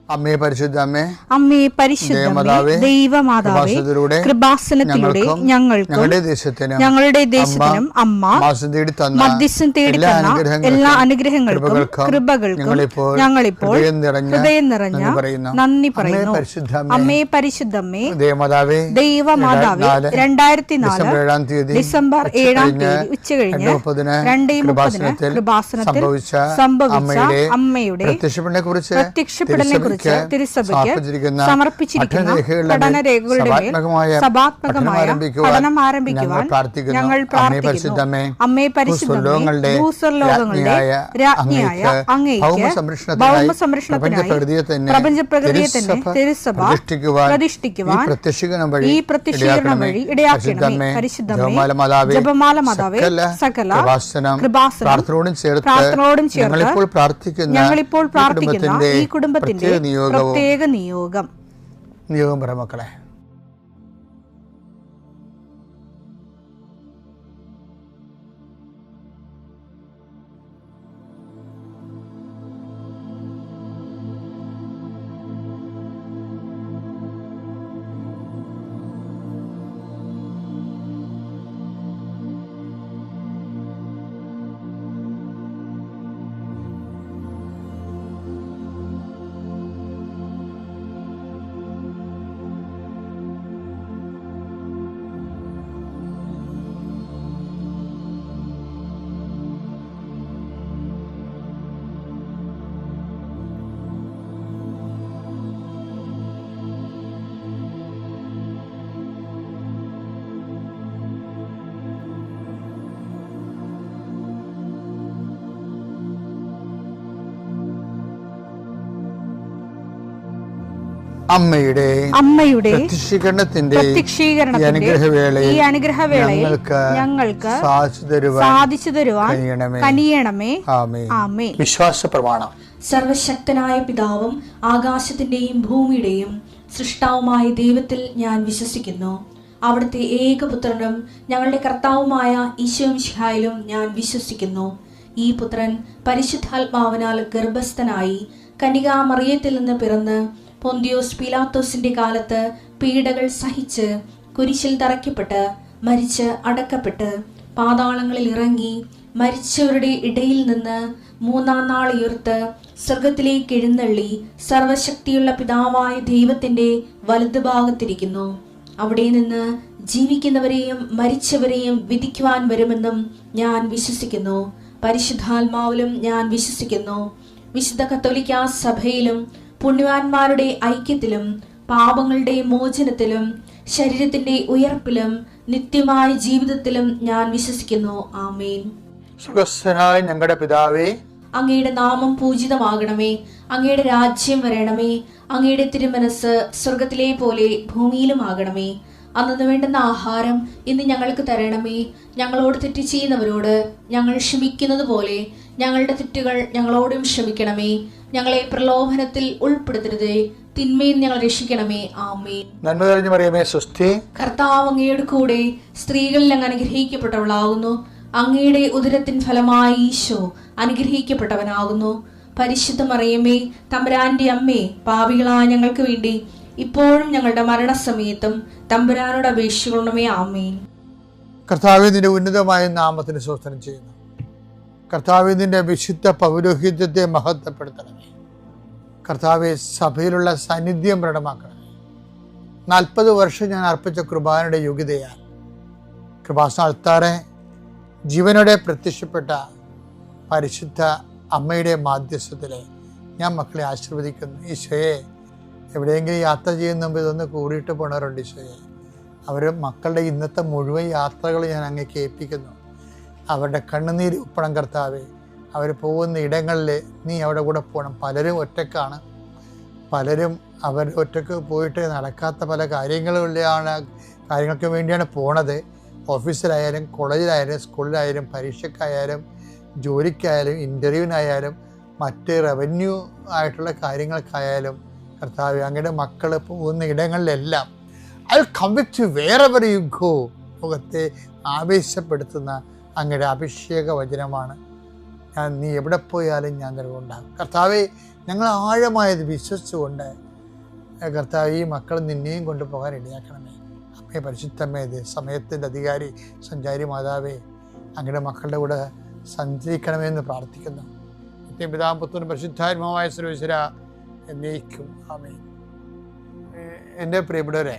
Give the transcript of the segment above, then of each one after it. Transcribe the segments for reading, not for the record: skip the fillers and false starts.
അമ്മേ പരിശുദ്ധ അമ്മേ പരിശുദ്ധ ദൈവമാതാവേ, കൃപാസനത്തിലൂടെ ഞങ്ങൾക്കും ഞങ്ങളുടെ ദേശത്തിനും അമ്മ മധ്യസ്ഥം തേടിത്തന്ന എല്ലാ അനുഗ്രഹങ്ങൾക്കും കൃപകൾക്കും ഞങ്ങളിപ്പോൾ ഹൃദയം നിറഞ്ഞ നന്ദി പറയുന്നു. അമ്മേ പരിശുദ്ധമ്മേ ദൈവമാതാവേ, 2004 ഡിസംബർ 7 ഉച്ചകഴിഞ്ഞ് 2:30 കൃപാസനത്തിൽ സംഭവിച്ച അമ്മയുടെ പ്രത്യക്ഷപ്പെടലിനെ കുറിച്ച് തിരുസഭയ്ക്ക് സമർപ്പിച്ചിരിക്കുന്ന പഠനരേഖകളുടെ മേൽ സഭാത്മകമായ പഠനം ആരംഭിക്കുവാൻ ഞങ്ങൾ പ്രാർത്ഥിക്കുന്നു. അമ്മേ പരിശുദ്ധമേ, ഭൂസ്വർലോകങ്ങളുടെ രാജ്ഞിയായ അങ്ങേയ്ക്ക് ഭൗമസംരക്ഷണത്തിനായി പ്രപഞ്ചപ്രകൃതിയെ തന്നെ തിരുസഭ പ്രതിഷ്ഠിക്കുവാൻ ഈ പ്രത്യക്ഷീകരണം വഴി ഇടയാക്കണമേ. പരിശുദ്ധമേ, ജപമാല മാതാവേ, സകല കൃപാസനം പ്രാർത്ഥനയോടും ചേർത്ത് ഞങ്ങളിപ്പോൾ പ്രാർത്ഥിക്കുന്ന ഈ കുടുംബത്തിന്റെ പ്രത്യേക നിയോഗം പറ മക്കളെ. അമ്മയുടെ പ്രത്യക്ഷീകരണത്തിന്റെ ഈ അനുഗ്രഹവേളയിൽ ഞങ്ങൾക്ക് സാധിച്ചു തരുവാൻ കനിയണമേ. ആമേൻ. വിശ്വാസ പ്രമാണം. സർവശക്തനായ പിതാവും ആകാശത്തിന്റെയും ഭൂമിയുടെയും സൃഷ്ടാവുമായ ദൈവത്തിൽ ഞാൻ വിശ്വസിക്കുന്നു. അവിടുത്തെ ഏകപുത്രനും ഞങ്ങളുടെ കർത്താവുമായ ഈശോ മിശിഹായിലും ഞാൻ വിശ്വസിക്കുന്നു. ഈ പുത്രൻ പരിശുദ്ധാത്മാവിനാൽ ഗർഭസ്ഥനായി കന്യകാമറിയത്തിൽ നിന്ന് പിറന്ന് പൊന്തിയോസ് പീലാത്തോസിന്റെ കാലത്ത് പീഡകൾ സഹിച്ച് കുരിശിൽ തറയ്ക്കപ്പെട്ട് മരിച്ച് അടക്കപ്പെട്ട് പാതാളങ്ങളിൽ ഇറങ്ങി മരിച്ചവരുടെ ഇടയിൽ നിന്ന് 3-ാം നാൾ ഉയർത്ത് സ്വർഗത്തിലേക്ക് എഴുന്നള്ളി സർവശക്തിയുള്ള പിതാവായ ദൈവത്തിന്റെ വലതുഭാഗത്തിരിക്കുന്നു. അവിടെ നിന്ന് ജീവിക്കുന്നവരെയും മരിച്ചവരെയും വിധിക്കുവാൻ വരുമെന്നും ഞാൻ വിശ്വസിക്കുന്നു. പരിശുദ്ധാത്മാവിലും ഞാൻ വിശ്വസിക്കുന്നു. വിശുദ്ധ കത്തോലിക്കാ സഭയിലും പുണ്യവാന്മാരുടെ ഐക്യത്തിലും പാപങ്ങളുടെ മോചനത്തിലും ശരീരത്തിന്റെ ഉയർപ്പിലും നിത്യമായ ജീവിതത്തിലും ഞാൻ വിശ്വസിക്കുന്നു. ആമേൻ. സുഖസ്ഥനായ ഞങ്ങളുടെ പിതാവേ, അങ്ങയുടെ നാമം പൂജിതമാകണമേ. അങ്ങയുടെ രാജ്യം വരണമേ. അങ്ങയുടെ തിരുമനസ് സ്വർഗത്തിലെ പോലെ ഭൂമിയിലും ആകണമേ. അന്നു വേണ്ടുന്ന ആഹാരം ഇന്ന് ഞങ്ങൾക്ക് തരണമേ. ഞങ്ങളോട് തെറ്റ് ചെയ്യുന്നവരോട് ഞങ്ങൾ ക്ഷമിക്കുന്നത് പോലെ ഞങ്ങളുടെ തെറ്റുകൾ ഞങ്ങളോടും ക്ഷമിക്കണമേ. ഞങ്ങളെ പ്രലോഭനത്തിൽ ഉൾപ്പെടുത്തരുതേ, തിന്മയിൽ ഞങ്ങൾ രക്ഷിക്കണമേ. ആമേൻ. നന്മ നിറഞ്ഞ മറിയമേ, സ്വസ്തി. കർത്താവ് അങ്ങയുടെ കൂടെ സ്ത്രീകളിൽ അങ്ങ് അനുഗ്രഹിക്കപ്പെട്ടവളാകുന്നു. അങ്ങയുടെ ഉദരത്തിൻ ഫലമായി ഈശോ അനുഗ്രഹിക്കപ്പെട്ടവനാകുന്നു. പരിശുദ്ധ മറിയമേ, തമ്പുരാന്റെ അമ്മേ, പാപികളായ ഞങ്ങൾക്ക് വേണ്ടി ഇപ്പോഴും ഞങ്ങളുടെ മരണസമയത്തും തമ്പുരാനോട് അപേക്ഷിക്കണമേ. ആമേൻ. കർത്താവേ, നിന്റെ ഉന്നതമായ നാമത്തിന് സ്തോത്രം ചെയ്യുന്നു. കർത്താവേ, നിന്റെ വിശുദ്ധ പൗരോഹിത്യത്തെ മഹത്വപ്പെടുത്തണമേ. കർത്താവെ, സഭയിലുള്ള സാന്നിധ്യം പ്രകടമാക്കണമേ. 40 വർഷം ഞാൻ അർപ്പിച്ച കൃപാനയുടെ യോഗ്യതയാൽ കൃപാസന അൾത്താറെ ജീവനോടെ പ്രത്യക്ഷപ്പെട്ട പരിശുദ്ധ അമ്മയുടെ മാധ്യസ്ഥത്തിലെ ഞാൻ മക്കളെ ആശീർവദിക്കുന്നു. ഈശോയെ, എവിടെയെങ്കിലും യാത്ര ചെയ്യുന്ന മുമ്പ് ഇതൊന്ന് കൂടിയിട്ട് പോണവരുണ്ട്. ഈശോയെ, അവർ മക്കളുടെ ഇന്നത്തെ മുഴുവൻ യാത്രകൾ ഞാൻ അങ്ങേക്ക് ഏൽപ്പിക്കുന്നു. അവരുടെ കണ്ണുനീര് ഉപ്പണം കർത്താവേ. അവർ പോകുന്ന ഇടങ്ങളിൽ നീ അവിടെ കൂടെ പോകണം. പലരും ഒറ്റക്കാണ്, പലരും അവർ ഒറ്റക്ക് പോയിട്ട് നടക്കാത്ത പല കാര്യങ്ങൾക്ക് വേണ്ടിയാണ് പോണത്. ഓഫീസിലായാലും കോളേജിലായാലും സ്കൂളിലായാലും പരീക്ഷയ്ക്കായാലും ജോലിക്കായാലും ഇൻ്റർവ്യൂവിനായാലും മറ്റ് റവന്യൂ ആയിട്ടുള്ള കാര്യങ്ങൾക്കായാലും കർത്താവേ, അങ്ങയുടെ മക്കൾ പോകുന്ന ഇടങ്ങളിലെല്ലാം I come with you wherever you go. മുഖത്തെ ആവേശപ്പെടുത്തുന്ന അങ്ങയുടെ അഭിഷേക വചനമാണ് നീ എവിടെ പോയാലും ഞാൻ നിലകൊണ്ടാകും. കർത്താവെ, ഞങ്ങൾ ആഴമായത് വിശ്വസിച്ചുകൊണ്ട് കർത്താവ് ഈ മക്കൾ നിന്നെയും കൊണ്ടുപോകാൻ ഇടയാക്കണമേ. അമ്മേ പരിശുദ്ധമേ, സമയത്തിൻ്റെ അധികാരി സഞ്ചാരി മാതാവേ, അങ്ങയുടെ മക്കളുടെ കൂടെ സഞ്ചരിക്കണമേ എന്ന് പ്രാർത്ഥിക്കുന്നു. നിത്യപിതാവും പുത്രനും പരിശുദ്ധാത്മാവായ സർവ്വേശ്വര എന്നേക്കും ആമേൻ. എൻ്റെ പ്രിയപ്പെട്ടവരെ,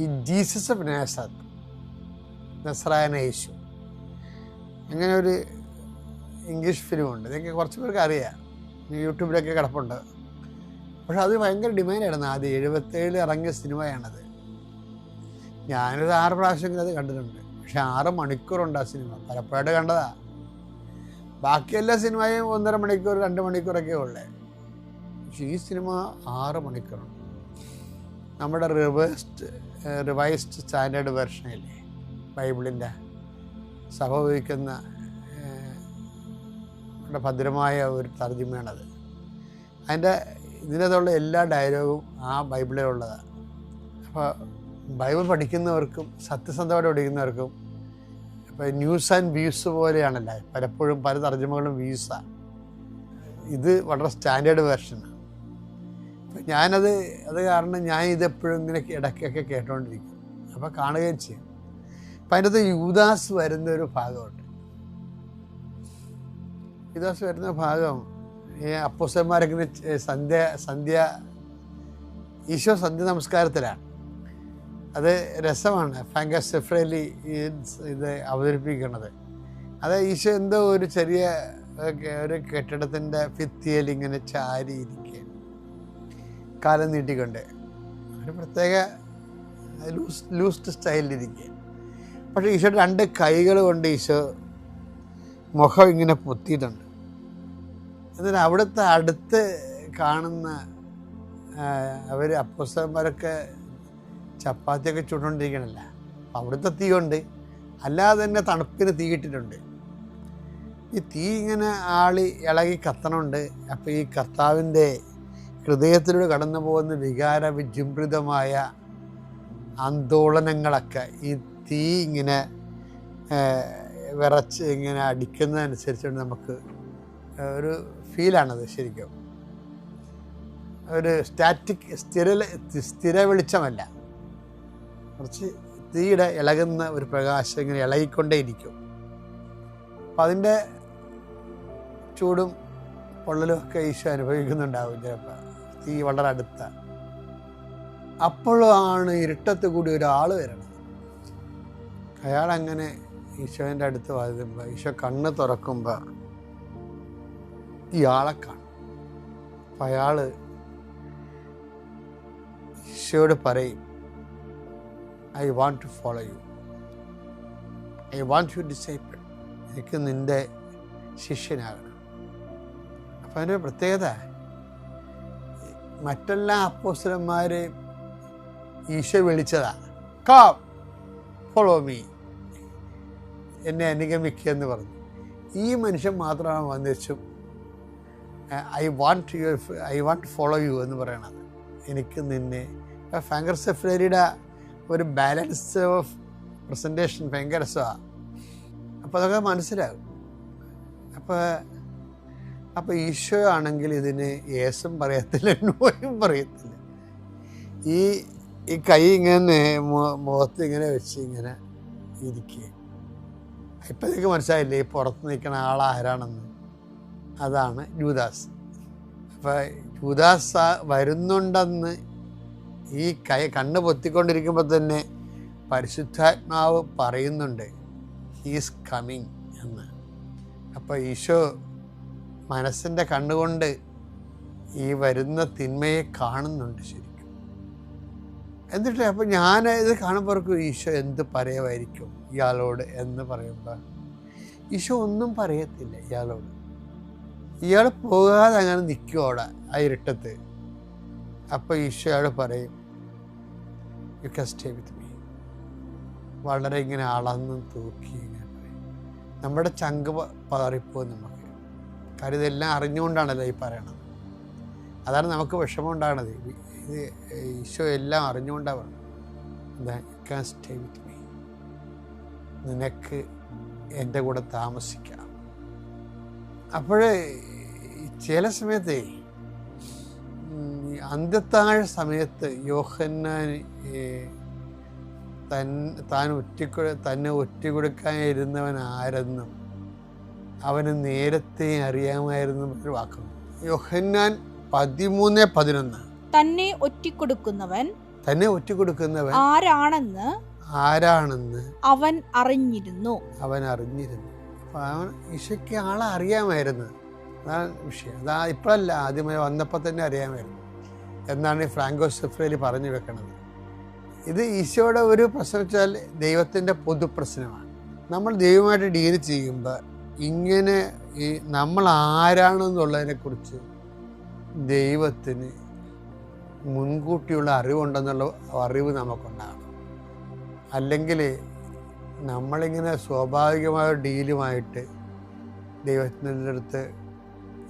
ഈ ജീസസ് ഓഫ് നാസറത്ത്, നസ്രായന യേശു, അങ്ങനെ ഒരു ഇംഗ്ലീഷ് ഫിലിമുണ്ട്. ഇതൊക്കെ കുറച്ച് പേർക്ക് അറിയാം, യൂട്യൂബിലൊക്കെ കിടപ്പുണ്ട്. പക്ഷെ അത് ഭയങ്കര ഡിമാൻഡായിരുന്നു. ആദ്യം 77 ഇറങ്ങിയ സിനിമയാണത്. ഞാനൊരു 6 പ്രാവശ്യം അത് കണ്ടിട്ടുണ്ട്. പക്ഷെ 6 മണിക്കൂറുണ്ട് ആ സിനിമ. പലപ്പോഴായിട്ട് കണ്ടതാ. ബാക്കി എല്ലാ സിനിമയും 1.5 മണിക്കൂർ 2 മണിക്കൂറൊക്കെ ഉള്ളേ. പക്ഷെ ഈ സിനിമ 6 മണിക്കൂറുണ്ട്. നമ്മുടെ റിവൈസ്ഡ് സ്റ്റാൻഡേർഡ് വെർഷനില്ലേ, ബൈബിളിൻ്റെ സഭ ഉപയോഗിക്കുന്ന ഭദ്രമായ ഒരു തർജ്ജിമയാണത്. അതിൻ്റെ ഇതിനകത്തുള്ള എല്ലാ ഡയലോഗും ആ ബൈബിളിലുള്ളതാണ്. അപ്പോൾ ബൈബിൾ പഠിക്കുന്നവർക്കും സത്യസന്ധമായിട്ട് പഠിക്കുന്നവർക്കും ഇപ്പോൾ ന്യൂസ് ആൻഡ് വ്യൂസ് പോലെയാണല്ലോ പലപ്പോഴും പല തർജ്ജമകളും വ്യൂസാണ്. ഇത് വളരെ സ്റ്റാൻഡേർഡ് വെർഷനാണ്. അപ്പം അത് കാരണം ഞാൻ ഇതെപ്പോഴും ഇങ്ങനെ ഇടയ്ക്കൊക്കെ കേട്ടുകൊണ്ടിരിക്കും. അപ്പോൾ കാണുകയും ചെയ്യും. അപ്പം അതിൻ്റെ അകത്ത് യൂദാസ് വരുന്നൊരു ഭാഗമുണ്ട്. യൂദാസ് വരുന്ന ഭാഗം ഈ അപ്പോസ്തലന്മാരൊക്കെ ഈശോ സന്ധ്യ നമസ്കാരത്തിലാണ്. അത് രസമാണ് ഫാങ്കർ സെഫ്രേലി ഇത് അവതരിപ്പിക്കുന്നത്. അത് ഈശോ എന്തോ ഒരു ചെറിയ ഒരു കെട്ടിടത്തിൻ്റെ ഭിത്തിയിൽ ഇങ്ങനെ ചാരിയിരിക്കുക, കാലം നീട്ടിക്കൊണ്ട്, ഒരു പ്രത്യേക ലൂസ്ഡ് സ്റ്റൈലിലിരിക്കുക. പക്ഷേ ഈശോയുടെ 2 കൈകൾ കൊണ്ട് ഈശോ മുഖം ഇങ്ങനെ പൊത്തിയിട്ടുണ്ട്. എന്നിട്ട് അവിടുത്തെ അടുത്ത് കാണുന്ന അവർ അപ്പോസ്തലന്മാരൊക്കെ ചപ്പാത്തിയൊക്കെ ചുട്ടുകൊണ്ടിരിക്കണല്ല. അവിടുത്തെ തീ കൊണ്ട് അല്ലാതെ തന്നെ തണുപ്പിന് തീ ഇട്ടിട്ടുണ്ട്. ഈ തീ ഇങ്ങനെ ആളി ഇളകി കത്തണുണ്ട്. അപ്പോൾ ഈ കർത്താവിൻ്റെ ഹൃദയത്തിലൂടെ കടന്നു പോകുന്ന വികാര വിജൃംഭിതമായ ആന്തോളനങ്ങളൊക്കെ ഈ തീ ഇങ്ങനെ വിറച്ച് ഇങ്ങനെ അടിക്കുന്നതനുസരിച്ചുകൊണ്ട് നമുക്ക് ഒരു ഫീലാണത്. ശരിക്കും ഒരു സ്ഥിര വെളിച്ചമല്ല, കുറച്ച് തീയുടെ ഇളകുന്ന ഒരു പ്രകാശം ഇങ്ങനെ ഇളകിക്കൊണ്ടേയിരിക്കും. അപ്പം അതിൻ്റെ ചൂടും പൊള്ളലും ഒക്കെ ഈശോ അനുഭവിക്കുന്നുണ്ടാവും ചിലപ്പോൾ. തീ വളരെ അടുത്ത. അപ്പോഴാണ് ഇരുട്ടത്ത് കൂടി ഒരാൾ വരണം. അയാളങ്ങനെ ഈശോൻ്റെ അടുത്ത് വരുമ്പോൾ ഈശോ കണ്ണ് തുറക്കുമ്പോൾ ഇയാളെ കാണും. അപ്പം അയാൾ ഈശോയോട് പറയും, I want to follow you, I want you disciple, എനിക്ക് നിൻ്റെ ശിഷ്യനാകണം. അപ്പം അതിൻ്റെ പ്രത്യേകത, മറ്റെല്ലാ അപ്പോസ്തലന്മാരെ ഈശോ വിളിച്ചതാ, കം ഫോളോ മീ, എന്നെ അനുഗമിക്കുക എന്ന് പറഞ്ഞു. ഈ മനുഷ്യൻ മാത്രമാണ് വന്നിച്ചു ഐ വാണ്ട് ഫോളോ യു എന്ന് പറയണത്, എനിക്ക് നിന്നെ. ഫാങ്കർ സെഫ്രേലിയുടെ ഒരു ബാലൻസ് ഓഫ് പ്രസൻറ്റേഷൻ ഭയങ്കര രസമാണ്. അപ്പോൾ അതൊക്കെ മനസ്സിലാകും. അപ്പോൾ ഈശോ ആണെങ്കിൽ ഇതിന് യേസും പറയത്തില്ല, നോയും പറയത്തില്ല. ഈ കൈ ഇങ്ങനെ മുഖത്ത് ഇങ്ങനെ വെച്ച് ഇങ്ങനെ ഇരിക്കുക. ഇപ്പം നിങ്ങൾക്ക് മനസ്സിലായില്ലേ ഈ പുറത്ത് നിൽക്കുന്ന ആളാരാണെന്ന്? അതാണ് യൂദാസ്. അപ്പോൾ യൂദാസ് വരുന്നുണ്ടെന്ന് ഈ കണ്ണ് പൊത്തിക്കൊണ്ടിരിക്കുമ്പോൾ തന്നെ പരിശുദ്ധാത്മാവ് പറയുന്നുണ്ട്, ഹീസ് കമ്മിങ് എന്ന്. അപ്പോൾ ഈശോ മനസ്സിൻ്റെ കണ്ണുകൊണ്ട് ഈ വരുന്ന തിന്മയെ കാണുന്നുണ്ട് ശരിക്കും. എന്നിട്ട് അപ്പോൾ ഞാൻ ഇത് കാണുമ്പോഴേക്കും ഈശോ എന്ത് പറയുമായിരിക്കും ഇയാളോട് എന്ന് പറയുമ്പോൾ ഈശോ ഒന്നും പറയത്തില്ല ഇയാളോട്. ഇയാൾ പോകാതെ അങ്ങനെ നിൽക്കും അവിടെ ആ ഇരുട്ടത്ത്. അപ്പോൾ ഈശോ അയാൾ പറയും, you can stay with me. വളരെ ഇങ്ങനെ അളന്ന് തൂക്കി ഇങ്ങനെ പറയും. നമ്മുടെ ചങ്ക് പതറിപ്പോകും നമുക്ക്. കാര്യം ഇതെല്ലാം അറിഞ്ഞുകൊണ്ടാണല്ലോ ഈ പറയണത്. അതാണ് നമുക്ക് വിഷമം ഉണ്ടാകണത്. ഇത് ഈശോ എല്ലാം അറിഞ്ഞുകൊണ്ടാണ് പറയുന്നത്. You can stay with me, നിനക്ക് എൻ്റെ കൂടെ താമസിക്കാം. അപ്പോഴേ ചില സമയത്ത് അന്ത്യത്താഴ സമയത്ത് യോഹന്നാൻ തന്നെ ഒറ്റിക്കൊടുക്കാനിരുന്നവൻ ആരെന്നും അവന് നേരത്തെ അറിയാമായിരുന്നു ഒരു വാക്കുണ്ട്. യോഹന്നാൻ 13:11. തന്നെ ഒറ്റിക്കൊടുക്കുന്നവൻ ആരാണെന്ന് അവൻ അറിഞ്ഞിരുന്നു. അവൻ ഈശോയ്ക്ക് ആളെ അറിയാമായിരുന്നു. അതാണ് വിഷയം. അതാ ഇപ്പോഴല്ല, ആദ്യമായി വന്നപ്പോൾ തന്നെ അറിയാമായിരുന്നു എന്നാണ് ഫ്രാങ്കോസ് സെഫ്രേലി പറഞ്ഞു വെക്കണത്. ഇത് ഈശോയുടെ ഒരു പ്രശ്നം വെച്ചാൽ ദൈവത്തിൻ്റെ പൊതുപ്രശ്നമാണ്. നമ്മൾ ദൈവമായിട്ട് ഡീൽ ചെയ്യുമ്പോൾ ഇങ്ങനെ ഈ നമ്മൾ ആരാണെന്നുള്ളതിനെക്കുറിച്ച് ദൈവത്തിന് മുൻകൂട്ടിയുള്ള അറിവുണ്ടെന്നുള്ള അറിവ് നമുക്കുണ്ടാകണം. അല്ലെങ്കിൽ നമ്മളിങ്ങനെ സ്വാഭാവികമായ ഡീലുമായിട്ട് ദൈവത്തിൻ്റെ അടുത്ത്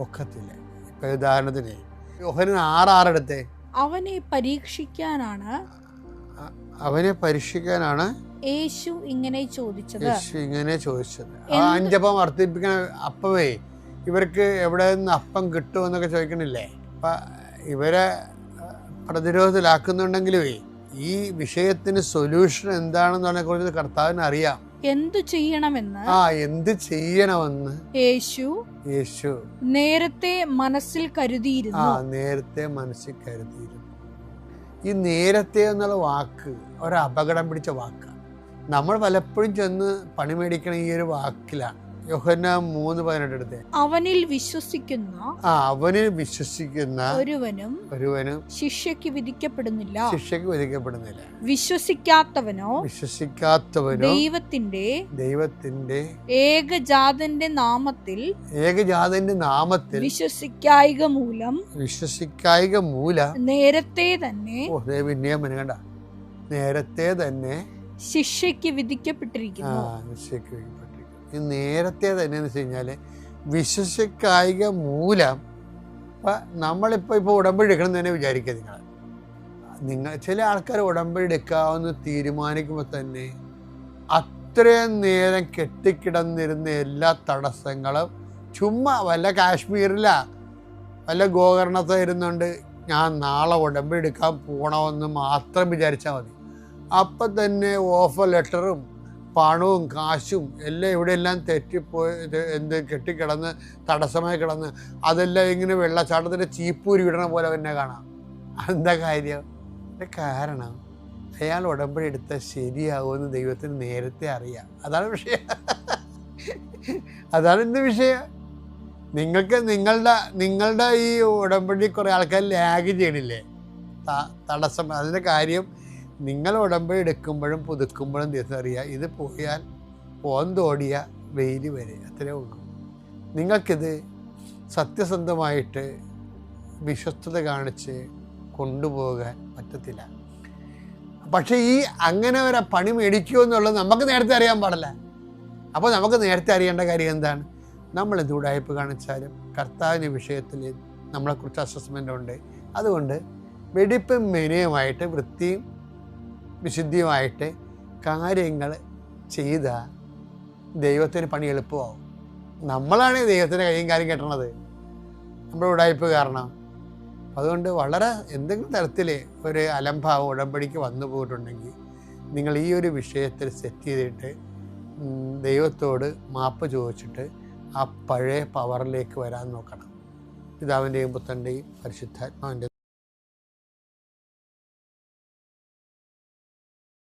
ഒക്കത്തില്ല. ഇപ്പം ഉദാഹരണത്തിന് യോഹന്നാൻ 6:6 അവനെ പരീക്ഷിക്കാനാണ് യേശു ഇങ്ങനെ ചോദിച്ചത്. 5 അപ്പം വർദ്ധിപ്പിക്കണ അപ്പവേ ഇവർക്ക് എവിടെ നിന്ന് അപ്പം കിട്ടുമെന്നൊക്കെ ചോദിക്കണില്ലേ? അപ്പം ഇവരെ പ്രതിരോധത്തിലാക്കുന്നുണ്ടെങ്കിലേ ഈ വിഷയത്തിന് സൊല്യൂഷൻ എന്താണെന്നതിനെ കുറിച്ച് കർത്താവിന് അറിയാം. എന്ത് ചെയ്യണമെന്ന് യേശു നേരത്തെ മനസ്സിൽ കരുതിയിരുന്നു. ഈ നേരത്തെ എന്നുള്ള വാക്ക് ഒരു അപകടം പിടിച്ച വാക്കാണ്. നമ്മൾ പലപ്പോഴും ചെന്ന് പണി മേടിക്കണ ഈ ഒരു വാക്കിലാണ്. യോഹന്നാൻ 3:18 അവനിൽ വിശ്വസിക്കുന്ന ഒരുവനും ശിക്ഷയ്ക്ക് വിധിക്കപ്പെടുന്നില്ല. വിശ്വസിക്കാത്തവനോ ദൈവത്തിന്റെ ഏകജാതന്റെ നാമത്തിൽ വിശ്വസിക്കായിക മൂലം നേരത്തെ തന്നെ ശിക്ഷയ്ക്ക് വിധിക്കപ്പെട്ടിരിക്കുന്നു. ഈ നേരത്തെ തന്നെ എന്ന് വെച്ച് കഴിഞ്ഞാൽ വിശ്വസിക്കായിക മൂലം. നമ്മളിപ്പോൾ ഉടമ്പടി എടുക്കണം എന്ന് തന്നെ വിചാരിക്കുക. നിങ്ങൾ ചില ആൾക്കാർ ഉടമ്പടി എടുക്കാമെന്ന് തീരുമാനിക്കുമ്പോൾ തന്നെ അത്രയും നേരം കെട്ടിക്കിടന്നിരുന്ന എല്ലാ തടസ്സങ്ങളും ചുമ്മാ വല്ല കാശ്മീരിലാ വല്ല ഗോകർണത്തെ ഇരുന്നുകൊണ്ട് ഞാൻ നാളെ ഉടമ്പടി എടുക്കാൻ പോകണമെന്ന് മാത്രം വിചാരിച്ചാൽ മതി. അപ്പം തന്നെ ഓഫർ ലെറ്ററും പണവും കാശും എല്ലാം ഇവിടെയെല്ലാം തെറ്റിപ്പോയി കെട്ടിക്കിടന്ന് തടസ്സമായി കിടന്ന് അതെല്ലാം ഇങ്ങനെ വെള്ളച്ചാട്ടത്തിൻ്റെ ചീപ്പൂരി വിടണ പോലെ തന്നെ കാണാം. എന്താ കാര്യം? കാരണം അയാൾ ഉടമ്പടി എടുത്താൽ ശരിയാവുമെന്ന് ദൈവത്തിന് നേരത്തെ അറിയാം. അതാണ് വിഷയം. അതാണ് ഇന്ന് വിഷയം. നിങ്ങൾക്ക് നിങ്ങളുടെ ഈ ഉടമ്പടി കുറേ ആൾക്കാർ ലാഗ് ചെയ്യണില്ലേ, തടസ്സം. അതിൻ്റെ കാര്യം നിങ്ങൾ ഉടമ്പടി എടുക്കുമ്പോഴും പുതുക്കുമ്പോഴും ദിവസം അറിയാം. ഇത് പോയാൽ പോന്തോടിയ വെയിൽ വരെ, അത്രേ ഉള്ളൂ. നിങ്ങൾക്കിത് സത്യസന്ധമായിട്ട് വിശ്വസ്തത കാണിച്ച് കൊണ്ടുപോകാൻ പറ്റത്തില്ല. പക്ഷേ ഈ അങ്ങനെ ഒരു പണി മേടിക്കുമോ എന്നുള്ളത് നമുക്ക് നേരത്തെ അറിയാൻ പാടില്ല. അപ്പോൾ നമുക്ക് നേരത്തെ അറിയേണ്ട കാര്യം എന്താണ്? നമ്മൾ എന്ത് ഉടായ്പ കാണിച്ചാലും കർത്താവിൻ്റെ വിഷയത്തിൽ നമ്മളെക്കുറിച്ച് അസസ്മെൻ്റ് ഉണ്ട്. അതുകൊണ്ട് വെടിപ്പും മെനയുമായിട്ട് വൃത്തിയും വിശുദ്ധിയുമായിട്ട് കാര്യങ്ങൾ ചെയ്താൽ ദൈവത്തിന് പണി എളുപ്പമാവും. നമ്മളാണ് ദൈവത്തിൻ്റെ കൈയും കാര്യം കെട്ടണത്, നമ്മുടെ ഉടായ്പ കാരണം. അതുകൊണ്ട് വളരെ എന്തെങ്കിലും തരത്തിൽ ഒരു അലംഭാവം ഉടമ്പടിക്ക് വന്നു പോയിട്ടുണ്ടെങ്കിൽ നിങ്ങൾ ഈ ഒരു വിഷയത്തിൽ സെറ്റ് ചെയ്തിട്ട് ദൈവത്തോട് മാപ്പ് ചോദിച്ചിട്ട് ആ പഴയ പവറിലേക്ക് വരാൻ നോക്കണം. പിതാവിൻ്റെയും പുത്രൻ്റെയും പരിശുദ്ധാത്മാവിൻ്റെ